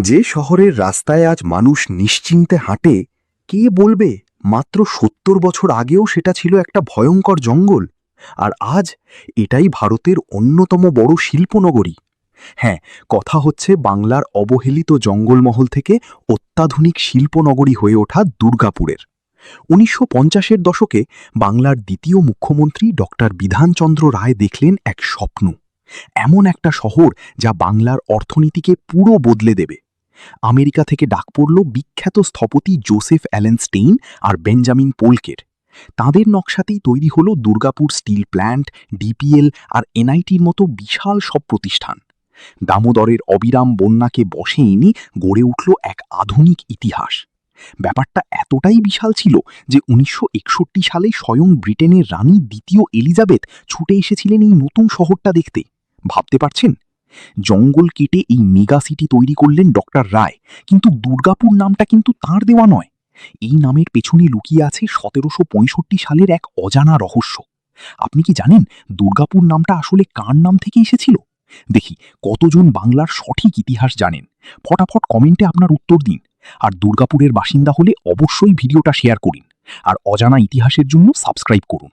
যে শহরের রাস্তায় আজ মানুষ নিশ্চিন্তে হাঁটে, কে বলবে মাত্র ৭০ বছর আগেও সেটা ছিল একটা ভয়ঙ্কর জঙ্গল। আর আজ এটাই ভারতের অন্যতম বড় শিল্পনগরী। হ্যাঁ, কথা হচ্ছে বাংলার অবহেলিত জঙ্গলমহল থেকে অত্যাধুনিক শিল্পনগরী হয়ে ওঠা দুর্গাপুরের। ১৯৫০-এর দশকে বাংলার দ্বিতীয় মুখ্যমন্ত্রী ডক্টর বিধানচন্দ্র রায় দেখলেন এক স্বপ্ন, এমন একটা শহর যা বাংলার অর্থনীতিকে পুরো বদলে দেবে। আমেরিকা থেকে ডাক পড়ল বিখ্যাত স্থপতি জোসেফ অ্যালেন স্টেইন আর বেঞ্জামিন পোলকের। তাঁদের নকশাতেই তৈরি হলো দুর্গাপুর স্টিল প্ল্যান্ট, ডিপিএল আর এনআইটির মতো বিশাল সব প্রতিষ্ঠান। দামোদরের অবিরাম বন্যাকে বশে এনে গড়ে উঠল এক আধুনিক ইতিহাস। ব্যাপারটা এতটাই বিশাল ছিল যে ১৯৬১ সালে স্বয়ং ব্রিটেনের রানী দ্বিতীয় এলিজাবেথ ছুটে এসেছিলেন এই নতুন শহরটা দেখতে। ভাবতে পারছেন? জঙ্গল কেটে এই মেগা সিটি তৈরি করলেন ডক্টর রায়, কিন্তু দুর্গাপুর নামটা কিন্তু তাঁর দেওয়া নয়। এই নামের পেছনে লুকিয়ে আছে ১৭৬৫ সালের এক অজানা রহস্য। আপনি কি জানেন দুর্গাপুর নামটা আসলে কার নাম থেকে এসেছিল? দেখি কতজন বাংলার সঠিক ইতিহাস জানেন। ফটাফট কমেন্টে আপনার উত্তর দিন। আর দুর্গাপুরের বাসিন্দা হলে অবশ্যই ভিডিওটা শেয়ার করুন। আর অজানা ইতিহাসের জন্য সাবস্ক্রাইব করুন।